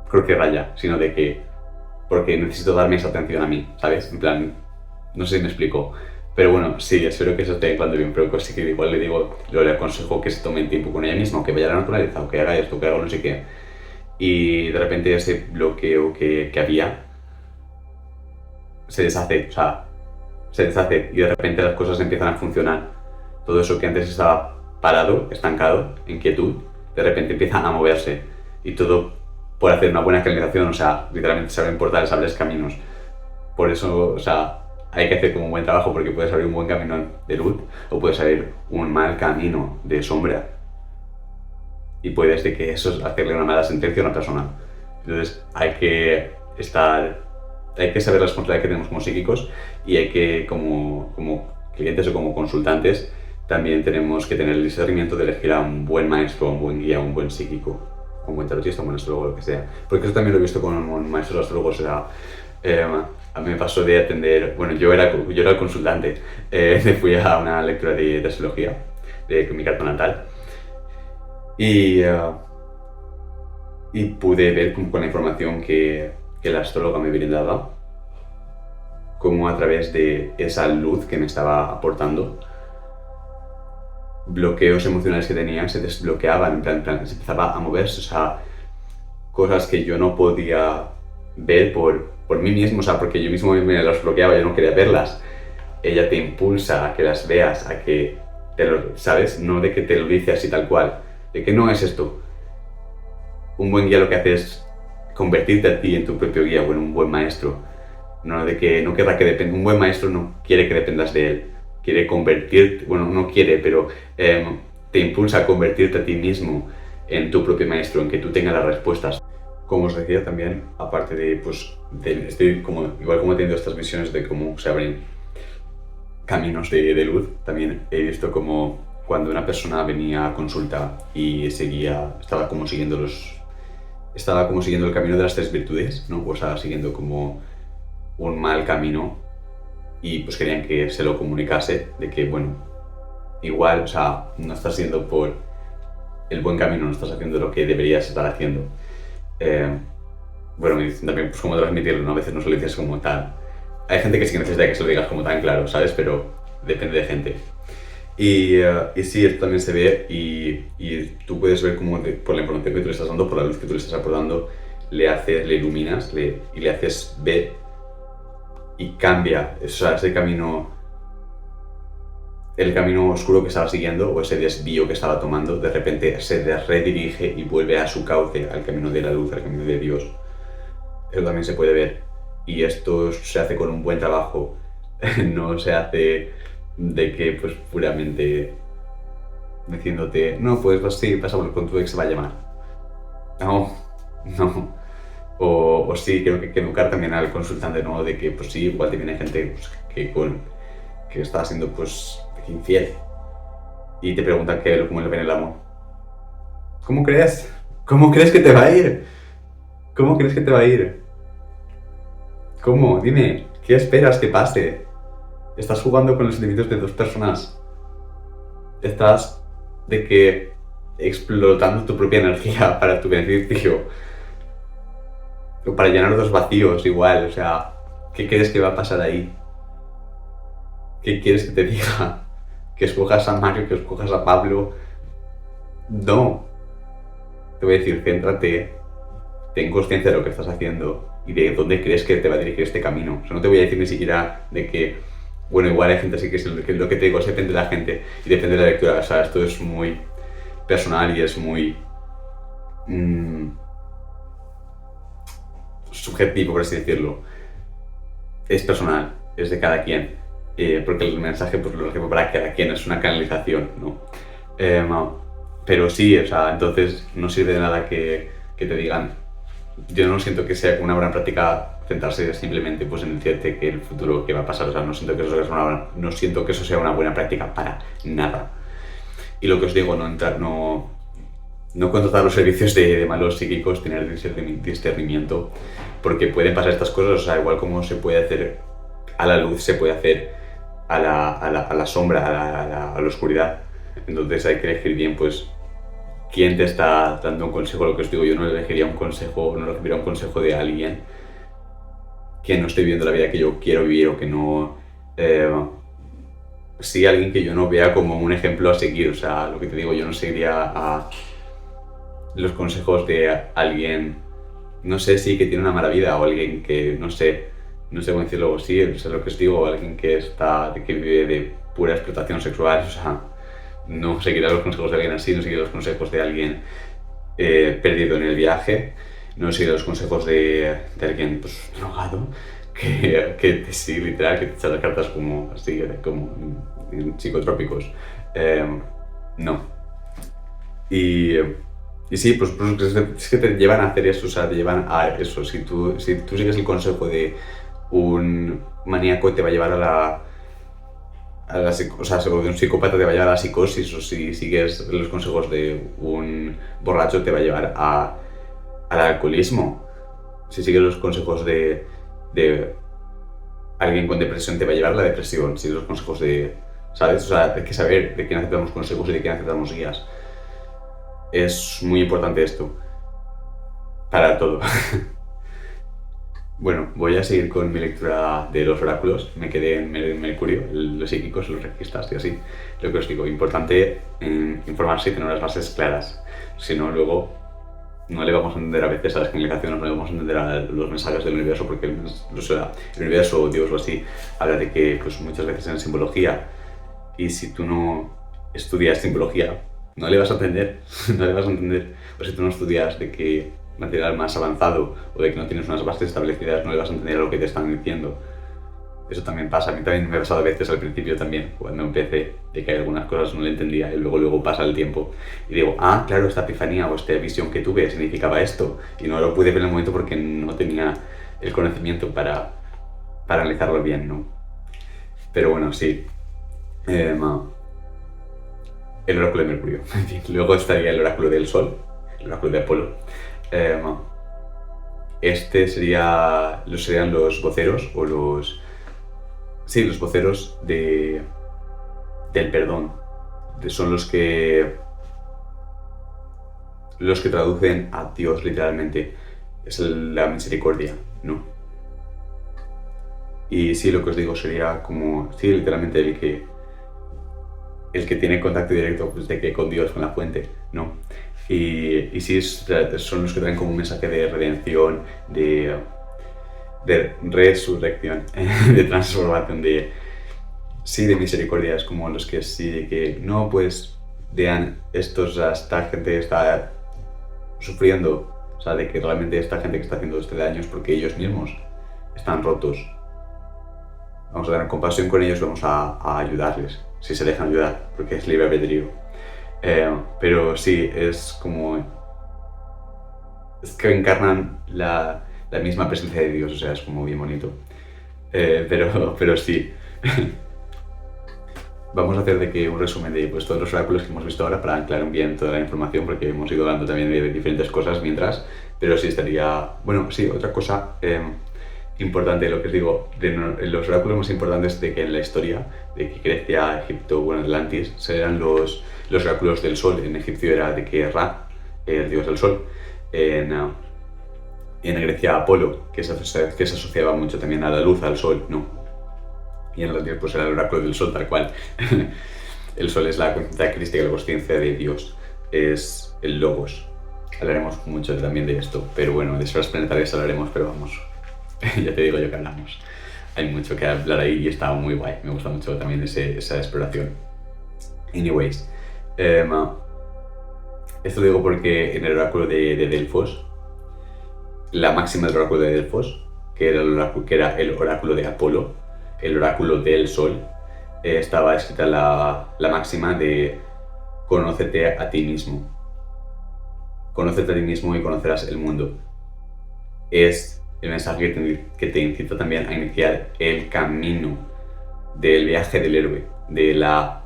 creo que raya, sino de que porque necesito darme esa atención a mí, ¿sabes? En plan, no sé si me explico. Pero bueno, sí, espero que eso esté claro bien, pero sí que igual le digo, le aconsejo que se tome el tiempo con ella misma, o que vaya a la naturaleza, o que haga esto, que haga no sé qué. Y de repente ese bloqueo que había se deshace, o sea, se deshace y de repente las cosas empiezan a funcionar. Todo eso que antes estaba parado, estancado, en quietud, de repente empieza a moverse. Y todo por hacer una buena canalización, o sea, literalmente se abren portales, abres caminos. Por eso, o sea, hay que hacer como un buen trabajo porque puedes abrir un buen camino de luz o puedes abrir un mal camino de sombra. Y puedes de que eso es hacerle una mala sentencia a una persona. Entonces hay que saber la responsabilidad que tenemos como psíquicos y hay que, como clientes o como consultantes, también tenemos que tener el discernimiento de elegir a un buen maestro, a un buen guía, a un buen psíquico, a un buen tarotista, a un buen astrólogo, lo que sea. Porque eso también lo he visto con maestros astrólogos, o sea, a mí me pasó de atender, bueno, yo era el consultante, me fui a una lectura de astrología, de mi carta natal, y, y pude ver con la información que la astróloga me brindaba, cómo a través de esa luz que me estaba aportando, bloqueos emocionales que tenía se desbloqueaban, en plan, se empezaba a moverse, o sea, cosas que yo no podía ver por mí mismo, o sea, porque yo mismo me las bloqueaba, yo no quería verlas. Ella te impulsa a que las veas, a que ¿sabes? No de que te lo dice así tal cual, de que no es esto. Un buen guía lo que hace es convertirte a ti en tu propio guía o en un buen maestro. No de que no querrá que dependa. Un buen maestro no quiere que dependas de él. Quiere convertirte, bueno, no quiere, pero te impulsa a convertirte a ti mismo en tu propio maestro, en que tú tengas las respuestas. Como os decía también, aparte de, pues, estoy como, igual como teniendo estas visiones de cómo se abren caminos de luz, también he visto como cuando una persona venía a consulta y estaba como siguiendo el camino de las tres virtudes, ¿no? O estaba siguiendo como un mal camino y pues querían que se lo comunicase de que, bueno, igual, o sea, no estás yendo por el buen camino, no estás haciendo lo que deberías estar haciendo. Bueno, me dicen también pues cómo transmitirlo, ¿no? A veces no se lo dices como tan... Hay gente que sí que necesita que se lo digas como tan claro, ¿sabes? Pero depende de gente. Y sí, esto también se ve y tú puedes ver cómo por la información que tú le estás dando, por la luz que tú le estás aportando, le iluminas y le haces ver y cambia, o sea, ese camino, el camino oscuro que estaba siguiendo o ese desvío que estaba tomando, de repente se redirige y vuelve a su cauce, al camino de la luz, al camino de Dios. Eso también se puede ver. Y esto se hace con un buen trabajo, no se hace de que pues puramente diciéndote, no, pues sí, vas a volver con tu ex, se va a llamar. No, no. O sí, creo que educar también al consultante, ¿no? De que pues sí, igual te viene gente pues, que está siendo pues infiel y te preguntan cómo le ven el amor. ¿Cómo crees? ¿Cómo crees que te va a ir? ¿Cómo crees que te va a ir? ¿Cómo? Dime, ¿qué esperas que pase? Estás jugando con los sentimientos de dos personas. Estás de que explotando tu propia energía para tu beneficio. O para llenar dos vacíos igual, o sea, ¿qué crees que va a pasar ahí? ¿Qué quieres que te diga? ¿Que escojas a Mario, que escojas a Pablo? No. Te voy a decir, céntrate, ten conciencia de lo que estás haciendo y de dónde crees que te va a dirigir este camino. O sea, no te voy a decir ni siquiera de que, bueno, igual hay gente así que es lo que te digo, depende de la gente y depende de la lectura. O sea, esto es muy personal y es muy subjetivo, por así decirlo. Es personal, es de cada quien, porque el mensaje pues lo recibo para cada quien, es una canalización, ¿no? Pero sí, o sea, entonces no sirve de nada que te digan. Yo no siento que sea una buena práctica centrarse simplemente pues, en decirte que el futuro que va a pasar, o sea, no siento que no siento que eso sea una buena práctica para nada. Y lo que os digo, no contratar los servicios de malos psíquicos, tener discernimiento, porque pueden pasar estas cosas, o sea, igual como se puede hacer a la luz, se puede hacer a la sombra, a la oscuridad. Entonces hay que elegir bien, pues, quién te está dando un consejo. Lo que os digo, yo no elegiría un consejo, no recibiría un consejo de alguien que no esté viviendo la vida que yo quiero vivir o que no... sí, alguien que yo no vea como un ejemplo a seguir, o sea, lo que te digo, yo no seguiría a los consejos de alguien, no sé si que tiene una mala vida o alguien que, no sé cómo decirlo así, o sea, lo que os digo, alguien que vive de pura explotación sexual, o sea, no seguirá los consejos de alguien así, no seguirá los consejos de alguien perdido en el viaje, no seguirá los consejos de alguien, pues, drogado, que sí, literal, que te echa las cartas como así, como psicotrópicos. No. Y sí, pues es que te llevan a hacer eso, o sea, te llevan a eso. Si tú sigues el consejo de un maníaco, te va a llevar o sea, de un psicópata te va a llevar a la psicosis, o si sigues los consejos de un borracho, te va a llevar al alcoholismo. Si sigues los consejos de alguien con depresión, te va a llevar a la depresión. Si sigues los consejos ¿sabes? O sea, hay que saber de quién aceptamos consejos y de quién aceptamos guías. Es muy importante esto. Para todo. Bueno, voy a seguir con mi lectura de los oráculos. Me quedé en Mercurio, los psíquicos, los registas y así. Lo que os digo, importante informarse y tener las bases claras. Si no, luego no le vamos a entender a veces a las canalizaciones, no le vamos a entender a los mensajes del universo, porque el universo o Dios o así habla de que pues, muchas veces en simbología, y si tú no estudias simbología, no le vas a entender, no le vas a entender. O si tú no estudias de que material más avanzado o de que no tienes unas bases establecidas, no le vas a entender a lo que te están diciendo. Eso también pasa, a mí también me ha pasado a veces al principio también, cuando empecé, de que hay algunas cosas no le entendía y luego pasa el tiempo y digo, ah, claro, esta epifanía o esta visión que tuve significaba esto y no lo pude ver en el momento porque no tenía el conocimiento para analizarlo bien, ¿no? Pero bueno, sí. El oráculo de Mercurio. Luego estaría el oráculo del Sol, el oráculo de Apolo. Este serían los voceros o los... Sí, los voceros del perdón. Son los que traducen a Dios literalmente. Es la misericordia, ¿no? Y sí, lo que os digo sería como... Sí, literalmente el que tiene contacto directo pues, con Dios, con la fuente, ¿no? Y sí, son los que traen como un mensaje de redención, de resurrección, de transformación, de misericordia. Es como los que sí, de que no, pues, vean, esta gente está sufriendo, o sea, de que realmente esta gente que está haciendo este daño es porque ellos mismos están rotos. Vamos a tener compasión con ellos, vamos a ayudarles, si se dejan ayudar, porque es libre albedrío. Pero sí, es como... Es que encarnan la misma presencia de Dios, o sea, es como bien bonito. Pero sí. Vamos a hacer un resumen de pues, todos los oráculos que hemos visto ahora para aclarar bien toda la información, porque hemos ido hablando también de diferentes cosas mientras. Pero sí estaría... Bueno, sí, otra cosa importante, lo que os digo, los oráculos más importantes de que en la historia, de que Grecia, Egipto, bueno, Atlantis, eran los oráculos del sol. En egipcio era de que Ra, el dios del sol. En Grecia Apolo, que se asociaba mucho también a la luz, al sol, ¿no? Y en Atlantis pues era el oráculo del sol, tal cual. El sol es la conciencia crística, la conciencia de Dios, es el logos. Hablaremos mucho también de esto, pero bueno, de esferas planetarias hablaremos, pero vamos, ya te digo yo que hablamos. Hay mucho que hablar ahí y está muy guay, me gusta mucho también esa exploración. Anyways, esto lo digo porque en el oráculo de Delfos, la máxima del oráculo de Delfos, que era el oráculo de Apolo, el oráculo del sol, estaba escrita la máxima de conócete a ti mismo. Conócete a ti mismo y conocerás el mundo. Es el mensaje que te incita también a iniciar el camino del viaje del héroe, de la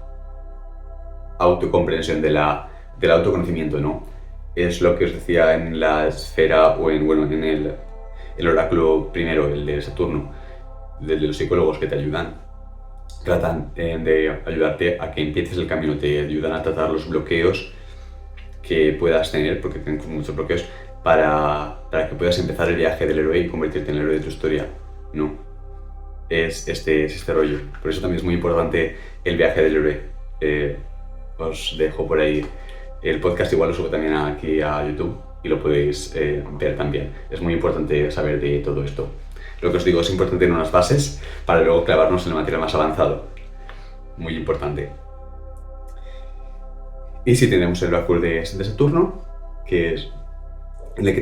autocomprensión, del autoconocimiento, ¿no? Es lo que os decía en la esfera o en el oráculo primero, el de Saturno, de los psicólogos que te ayudan. Tratan de ayudarte a que empieces el camino, te ayudan a tratar los bloqueos que puedas tener, porque tienes muchos bloqueos, para que puedas empezar el viaje del héroe y convertirte en el héroe de tu historia. No, es este rollo. Por eso también es muy importante el viaje del héroe. Os dejo por ahí el podcast, igual lo subo también aquí a YouTube y lo podéis ver también. Es muy importante saber de todo esto. Lo que os digo, es importante tener unas bases para luego clavarnos en el material más avanzado. Muy importante. Y si tenemos el oráculo de Saturno, que es en el que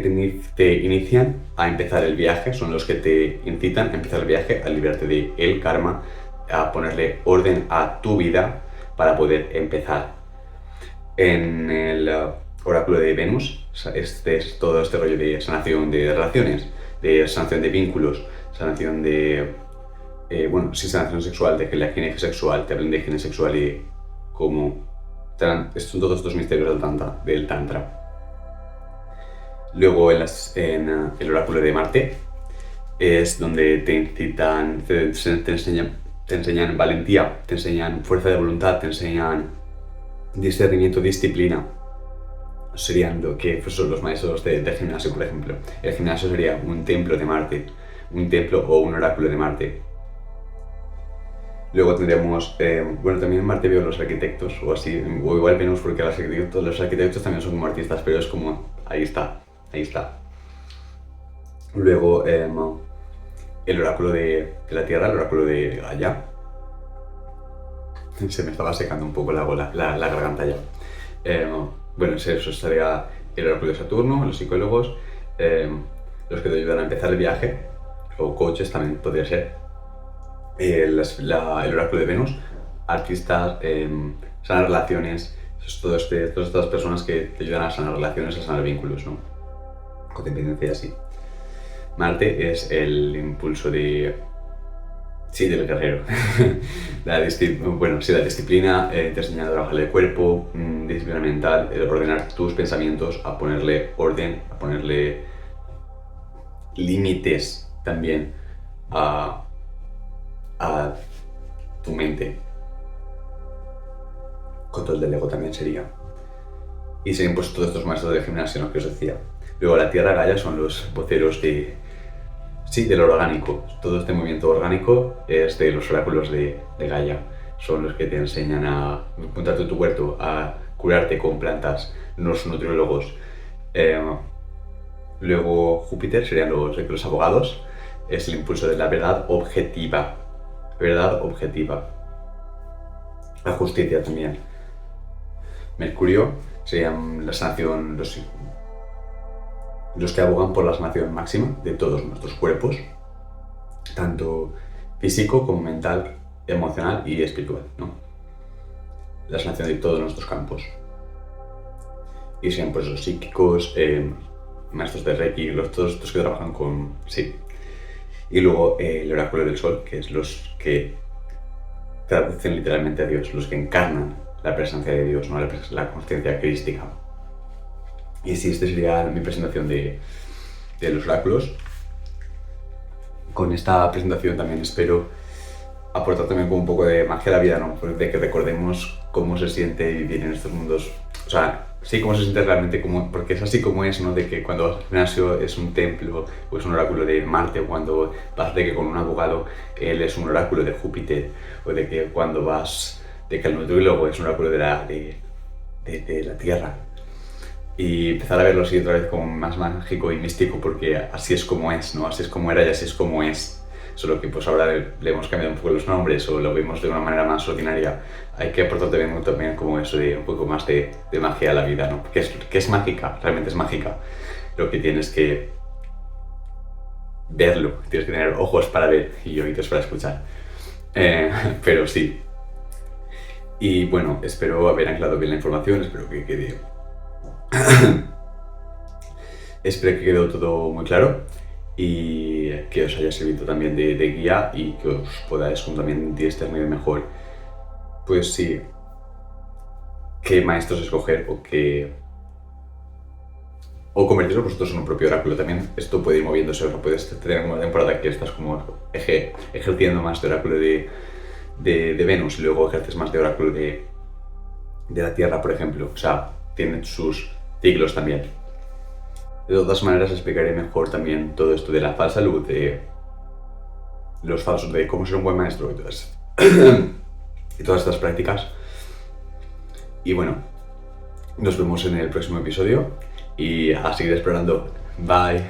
te inician a empezar el viaje, son los que te incitan a empezar el viaje, a librarte de el karma, a ponerle orden a tu vida para poder empezar. En el oráculo de Venus, es todo este rollo de sanación de relaciones, de sanación de vínculos, sanación de... sanación sexual, de que la higiene sexual, te hablan de higiene sexual y cómo... Son todos estos misterios del Tantra. Luego en el oráculo de Marte es donde te incitan, te enseñan valentía, te enseñan fuerza de voluntad, te enseñan discernimiento, disciplina. Serían lo que son los maestros del gimnasio, por ejemplo. El gimnasio sería un templo de Marte, un templo o un oráculo de Marte. Luego tendríamos, también en Marte veo los arquitectos o así, o igual Venus porque los arquitectos también son como artistas, pero es como, ahí está. Luego el oráculo de la Tierra, el oráculo de Gaia. Se me estaba secando un poco la garganta ya. Eso estaría el oráculo de Saturno, los psicólogos, los que te ayudan a empezar el viaje, o coaches también podría ser. El oráculo de Venus, artistas, sanar relaciones, todas estas personas que te ayudan a sanar relaciones, a sanar vínculos, ¿no? Codependencia y así. Marte es el impulso del guerrero. la disciplina, te enseña a trabajar el cuerpo, disciplina mental, ordenar tus pensamientos, a ponerle orden, a ponerle límites también a tu mente. Control del ego también sería. Y serían pues todos estos maestros del gimnasio, ¿no? Que os decía. Luego la Tierra, Gaia, son los voceros del orgánico. Todo este movimiento orgánico es de los oráculos de Gaia. Son los que te enseñan a encontrarte tu huerto, a curarte con plantas, los nutriólogos. Luego Júpiter serían los abogados. Es el impulso de la verdad objetiva. La justicia también. Mercurio serían la sanación, los que abogan por la sanación máxima de todos nuestros cuerpos, tanto físico como mental, emocional y espiritual, ¿no? La sanación de todos nuestros campos. Y serían pues los psíquicos, maestros de Reiki, todos estos que trabajan con... Sí. Y luego el oráculo del sol, que es los que traducen literalmente a Dios, los que encarnan la presencia de Dios, ¿no? La conciencia crística. Y sí, esta sería mi presentación de los oráculos. con esta presentación también espero aportar también como un poco de magia a la vida, ¿no? Pues de que recordemos cómo se siente vivir en estos mundos. O sea, sí, cómo se siente realmente, como, porque es así como es, ¿no? De que cuando vas al gimnasio es un templo o es un oráculo de Marte, o cuando vas de que con un abogado él es un oráculo de Júpiter, o de que cuando vas de que el nutriólogo es un oráculo de la Tierra. Y empezar a verlo así otra vez como más mágico y místico, porque así es como es, ¿no? Así es como era y así es como es. Solo que pues ahora le hemos cambiado un poco los nombres o lo vemos de una manera más ordinaria. Hay que aportar también como eso de un poco más de magia a la vida, ¿no? Que es mágica, realmente es mágica. Lo que tienes que verlo, tienes que tener ojos para ver y oídos para escuchar. Pero sí. Y bueno, espero haber anclado bien la información, espero que quede espero que quede todo muy claro y que os haya servido también de guía y que os podáis también discernir mejor, pues sí, qué maestros escoger o convertiros vosotros en un propio oráculo también. Esto puede ir moviéndose, o sea, puedes tener una temporada que estás como ejerciendo más de oráculo de Venus y luego ejerces más de oráculo de la Tierra, por ejemplo. O sea, tienen sus ciclos también. De todas maneras, explicaré mejor también todo esto de la falsa luz, de los falsos, de cómo ser un buen maestro y todas estas prácticas. Y bueno, nos vemos en el próximo episodio y a seguir explorando. Bye.